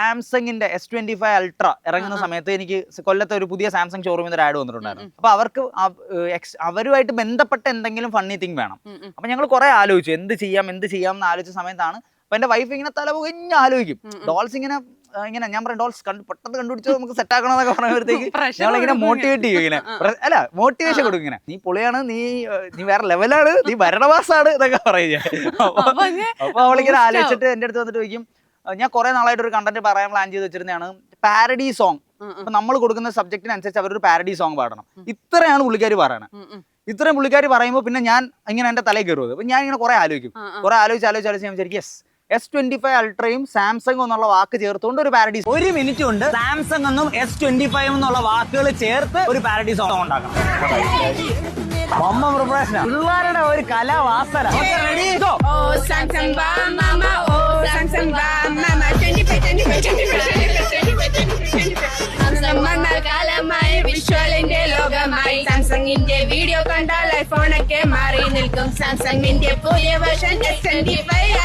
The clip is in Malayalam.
സാംസങ്ങിന്റെ S25 Ultra ഇറങ്ങുന്ന സമയത്ത് എനിക്ക് കൊല്ലത്തെ ഒരു പുതിയ സാംസങ് ഷോറൂമിൽ നിന്ന് ഒരു ആഡ് വന്നിട്ടുണ്ടായിരുന്നു. അപ്പൊ അവർക്ക് അവരുമായിട്ട് ബന്ധപ്പെട്ട എന്തെങ്കിലും ഫണ്ണി തിങ് വേണം. അപ്പൊ ഞങ്ങൾ കുറെ ആലോചിച്ചു എന്ത് ചെയ്യാം എന്ന് ആലോചിച്ച സമയത്താണ് അപ്പൊ എന്റെ വൈഫ് ഇങ്ങനെ തലപുകഞ്ഞ് ആലോചിക്കും. ഡോൾസ് ഇങ്ങനെ ഞാൻ പറയും ഡോൾസ് പെട്ടെന്ന് കണ്ടുപിടിച്ചോ നമുക്ക് സെറ്റ് ആക്കണമെന്നൊക്കെ പറയുമ്പോഴത്തേക്ക് ഞങ്ങളിങ്ങനെ മോട്ടിവേറ്റ് ചെയ്യും. ഇങ്ങനെ അല്ല മോട്ടിവേഷൻ കൊടുക്കും. ഇങ്ങനെ നീ പൊളിയാണ്, നീ വേറെ ലെവലാണ്, നീ ഭരണവാസാണ് എന്നൊക്കെ പറയും. അപ്പൊ അവളിങ്ങനെ ആലോചിച്ചിട്ട് എന്റെ അടുത്ത് വന്നിട്ട് ചോദിക്കും, ഞാൻ കുറെ നാളായിട്ട് ഒരു കണ്ടന്റ് പറയാൻ പ്ലാൻ ചെയ്ത് വെച്ചിരുന്നതാണ്, പാരഡി സോങ്. അപ്പൊ നമ്മൾ കൊടുക്കുന്ന സബ്ജക്റ്റിനനുസരിച്ച് അവരൊരു പാരഡി സോങ് പാടണം. ഇത്രയാണ് പുള്ളിക്കാർ പറയണത്. ഇത്രയും പുള്ളിക്കാർ പറയുമ്പോൾ പിന്നെ ഞാൻ ഇങ്ങനെ എന്റെ തലയിൽ കയറുന്നത്. അപ്പൊ ഞാൻ ഇങ്ങനെ കുറെ ആലോചിക്കും. കുറെ ആലോചിച്ച് ഞാൻ വിചാരിക്കും യെസ് S25 Ultrയും സാംസങ് എന്നുള്ള വാക്ക് ചേർത്തുകൊണ്ട് ഒരു പാരഡി. 1 മിനിറ്റ് കൊണ്ട് സാംസങ് എന്നും S25 എന്നുള്ള വാക്കുകൾ ചേർത്ത് ഒരു പാരഡി സോങ് ഉണ്ടാക്കണം. പിള്ളേരുടെ ഒരു കലാവാസന. വിഷ്വലിന്റെ ലോകമായി സാംസങ്ങിന്റെ വീഡിയോ കണ്ടാൽ ഐഫോണൊക്കെ മാറി നിൽക്കും. സാംസങ്ങിന്റെ പുതിയ വേർഷൻ S25